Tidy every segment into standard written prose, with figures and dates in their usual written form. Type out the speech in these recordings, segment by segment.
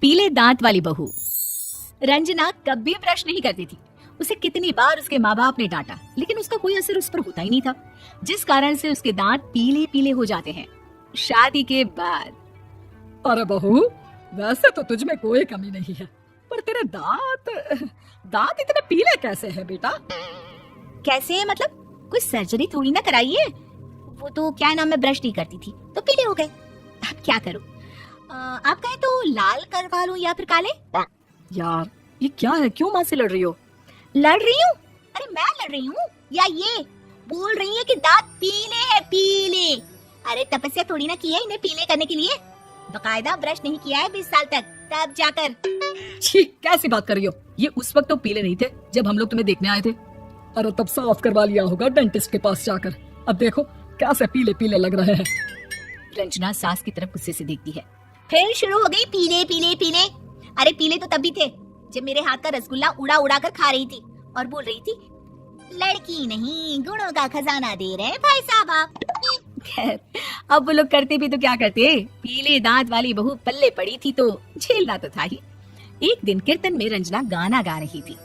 पीले दांत वाली बहू। रंजना कभी ब्रश नहीं करती थी। उसे कितनी बार उसके माँ बाप ने डांटा, लेकिन उसका कोई असर उस पर होता ही नहीं था, जिस कारण से उसके दांत पीले पीले हो जाते हैं। शादी के बाद। अरे बहू, वैसे तो तुझ में कोई कमी नहीं है, पर तेरे दांत दांत इतने पीले कैसे हैं बेटा? कैसे है मतलब? कोई सर्जरी थोड़ी ना कराई है। वो तो क्या नाम, मैं ब्रश नहीं करती थी तो पीले हो गए। अब क्या करूं? आप कहें तो लाल करवा लूं या फिर काले? यार ये क्या है, क्यों माँ से लड़ रही हो? लड़ रही हूँ? अरे मैं लड़ रही हूँ या ये बोल रही है कि दांत पीले हैं, पीले। अरे तपस्या थोड़ी ना की है इन्हें पीले करने के लिए। बकायदा ब्रश नहीं किया है 20 साल तक, तब जाकर। छी, कैसी बात कर रही हो? ये उस वक्त तो पीले नहीं थे जब हम लोग तुम्हें देखने आए थे। अरे तब साफ करवा लिया होगा डेंटिस्ट के पास जाकर। अब देखो कैसे पीले पीले लग रहे हैं। रंजना सास की तरफ गुस्से से देखती है। फिर शुरू हो गई पीले पीले पीले। अरे पीले तो तब भी थे जब मेरे हाथ का रसगुल्ला उड़ा उड़ा कर खा रही थी और बोल रही थी, लड़की नहीं गुणों का खजाना दे रहे भाई साहब आप। खैर, अब वो लोग करते भी तो क्या करते, पीले दांत वाली बहू पल्ले पड़ी थी तो झेलना तो था ही। एक दिन कीर्तन में रंजना गाना गा रही थी।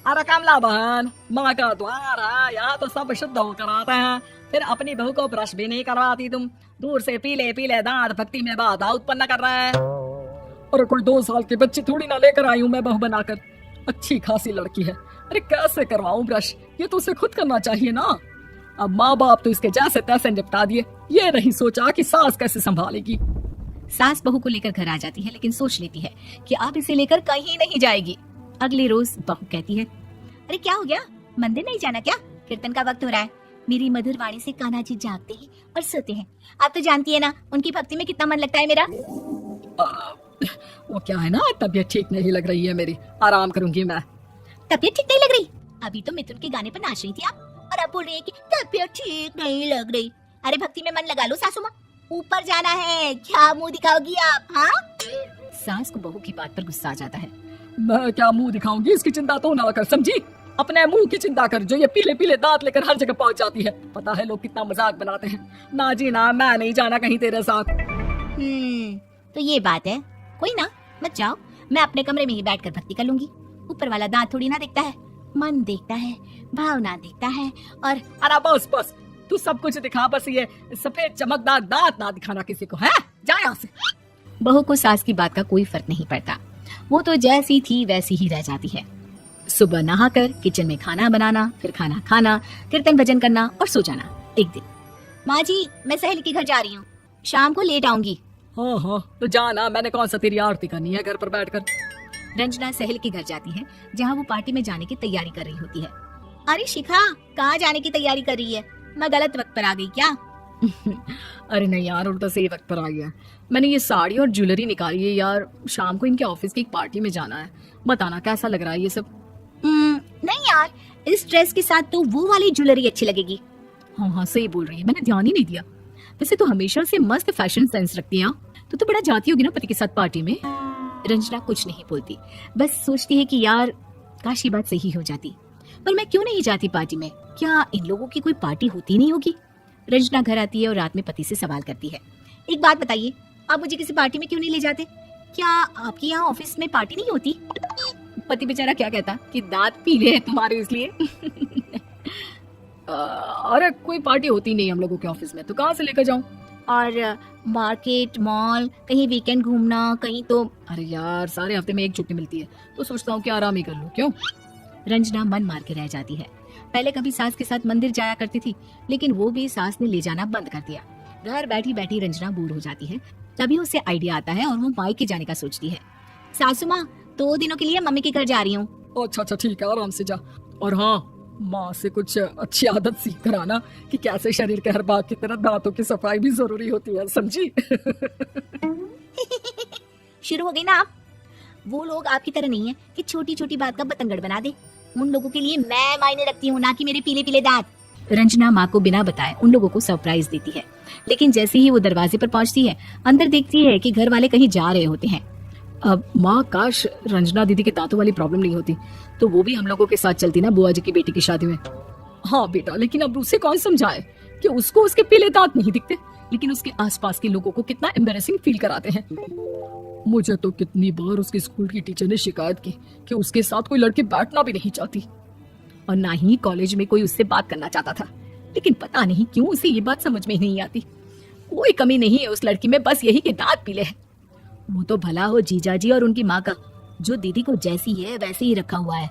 अरे कमला बहन, माँ का द्वार है, यहाँ तो सब शुद्ध होकर आते हैं, फिर अपनी बहू को ब्रश भी नहीं करवाती तुम। दूर से पीले पीले दांत भक्ति में बाधा उत्पन्न कर रहे हैं। अरे कोई 2 साल की बच्ची थोड़ी ना लेकर आई हूँ मैं बहू बनाकर। अच्छी खासी लड़की है, अरे कैसे करवाऊं ब्रश? ये तो उसे खुद करना चाहिए ना। अब माँ बाप तो इसके जैसे तैसे निपटा दिए, ये नहीं सोचा कि सास कैसे संभालेगी। सास बहू को लेकर घर आ जाती है, लेकिन सोच लेती है कि अब इसे लेकर कहीं नहीं जाएगी। अगले रोज बहू कहती है, अरे क्या हो गया, मंदिर नहीं जाना क्या? कीर्तन का वक्त हो रहा है। मेरी मधुर वाणी से कान्हा जी जागते हैं और सोते हैं। आप तो जानती है ना उनकी भक्ति में कितना मन लगता है मेरा। वो क्या है ना, तबीयत ठीक नहीं लग रही है मेरी, आराम करूंगी मैं। तबीयत ठीक नहीं लग रही? अभी तो मिथुन के गाने पर नाच रही थी आप, और अब बोल रही है कि तबीयत ठीक नहीं लग रही। अरे भक्ति में मन लगा लो सासू माँ, ऊपर जाना है, क्या मुंह दिखाओगी आप? हाँ, सास को बहू की बात पर गुस्सा आ जाता है। मैं क्या मुंह दिखाऊंगी, इसकी चिंता तो ना कर, समझी? अपने मुंह की चिंता कर, जो ये पीले पीले दांत लेकर हर जगह पहुंच जाती है। पता है लोग कितना मजाक बनाते हैं। ना जी ना, मैं नहीं जाना कहीं तेरे साथ। तो ये बात है, कोई ना, मत जाओ, मैं अपने कमरे में ही बैठकर भक्ति कर लूंगी। ऊपर वाला दांत थोड़ी ना देखता है, मन देखता है, भावना देखता है। और अरे बस बस, तू सब कुछ दिखा, बस ये सफेद चमकदार दांत ना दिखाना किसी को, है? जा यहाँ से। बहू को सास की बात का कोई फर्क नहीं पड़ता, वो तो जैसी थी वैसी ही रह जाती है। सुबह नहाकर किचन में खाना बनाना, फिर खाना खाना, कीर्तन भजन करना और सो जाना। एक दिन, माँ जी मैं सहेली के घर जा रही हूँ, शाम को लेट आऊंगी। हाँ हाँ तो जाना, मैंने कौन सा तेरी आरती करनी है घर पर बैठकर। रंजना सहेली के घर जाती है, जहाँ वो पार्टी में जाने की तैयारी कर रही होती है। अरे शिखा, कहाँ जाने की तैयारी कर रही है? मैं गलत वक्त पर आ गई क्या? अरे नहीं यार, उल्टा सही वक्त पर आ गया। मैंने ये साड़ी और ज्वेलरी निकाली है यार, शाम को इनके ऑफिस की एक पार्टी में जाना है। बताना कैसा लग रहा है ये सब? नहीं यार, इस ड्रेस के साथ तो वो वाली ज्वेलरी अच्छी लगेगी। हाँ हाँ सही बोल रही है, मैंने ध्यान ही नहीं दिया। वैसे तो हमेशा से मस्त फैशन सेंस रखती है। तो बड़ा जाती होगी ना पति के साथ पार्टी में। रंजना कुछ नहीं बोलती, बस सोचती है कि यार काश ये बात सही हो जाती, पर मैं क्यों नहीं जाती पार्टी में? क्या इन लोगों की कोई पार्टी होती नहीं होगी? रंजना घर आती है और रात में पति से सवाल करती है, एक बात बताइए, आप मुझे किसी पार्टी में क्यों नहीं ले जाते? क्या आपके यहाँ ऑफिस में पार्टी नहीं होती? पति बेचारा क्या कहता कि दांत पीले हैं तुम्हारे इसलिए। अरे कोई पार्टी होती नहीं हम लोगों के ऑफिस में, तो कहाँ से लेकर जाऊं? और मार्केट, मॉल, कहीं वीकेंड घूमना, कहीं तो। अरे यार सारे हफ्ते में एक छुट्टी मिलती है, तो सोचता हूँ कि आराम ही कर लूं। क्यों? रंजना मन मार के रह जाती है। पहले कभी सास के साथ मंदिर जाया करती थी, लेकिन वो भी सास ने ले जाना बंद कर दिया। घर बैठी बैठी रंजना बोर हो जाती है। तभी उसे आइडिया आता है और वो मायके जाने का सोचती है। सासू माँ, 2 दिनों के लिए मम्मी के घर जा रही हूँ। अच्छा अच्छा ठीक है, आराम से जा। और हाँ, माँ से कुछ अच्छी आदत सीख कर आना कि कैसे शरीर के हर भाग की तरह दांतों की सफाई भी जरूरी होती है, समझी? शुरू हो गई ना आप? वो लोग आपकी तरह नहीं है कि छोटी छोटी बात का बतंगड़ बना दे। उन लोगों के लिए मैं मायने रखती हूँ, ना कि मेरे पीले पीले दांत। रंजना माँ को बिना बताए उन लोगों को सरप्राइज देती है, लेकिन जैसे ही वो दरवाजे पर पहुंचती है, अंदर देखती है कि घर वाले कहीं जा रहे होते हैं। अब माँ, काश रंजना दीदी के दांतों वाली प्रॉब्लम नहीं होती, तो वो भी हम लोगों के साथ चलती ना बुआ जी की बेटी की शादी में। हाँ बेटा, लेकिन अब उसे कौन समझाए कि उसको उसके पीले दांत नहीं दिखते, लेकिन उसके आसपास के लोगों को कितना एम्बैरेसिंग फील कराते हैं। मुझे तो कितनी बार उसके स्कूल की टीचर ने शिकायत की कि उसके साथ कोई लड़की बैठना भी नहीं चाहती, और ना ही कॉलेज में कोई उससे बात करना चाहता था। लेकिन पता नहीं क्यों उसे ये बात समझ में नहीं आती। कोई कमी नहीं है उस लड़की में, बस यही कि दांत पीले हैं। वो तो भला हो जीजा जी और उनकी माँ का, जो दीदी को जैसी है वैसे ही रखा हुआ है।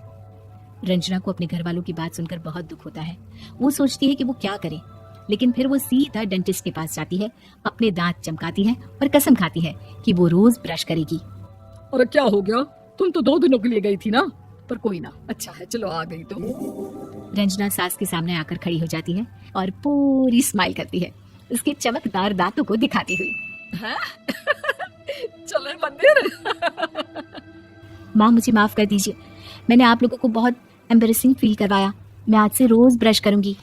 रंजना को अपने घर वालों की बात सुनकर बहुत दुख होता है। वो सोचती है कि वो क्या करे, लेकिन फिर वो सीधा डेंटिस्ट के पास जाती है, अपने दांत चमकाती है और कसम खाती है कि वो रोज ब्रश करेगी। अरे क्या हो गया, तुम तो 2 दिनों के लिए गई थी ना, पर कोई ना, अच्छा है चलो आ गई तो। रंजना सास के सामने आकर खड़ी हो जाती है और पूरी स्माइल करती है, उसके चमकदार दांतों को दिखाती हुई। हैं? चले मंदिर। माँ मुझे माफ कर दीजिए, मैंने आप लोगों को बहुत एम्बेरसिंग फील करवाया। मैं आज से रोज ब्रश करूंगी।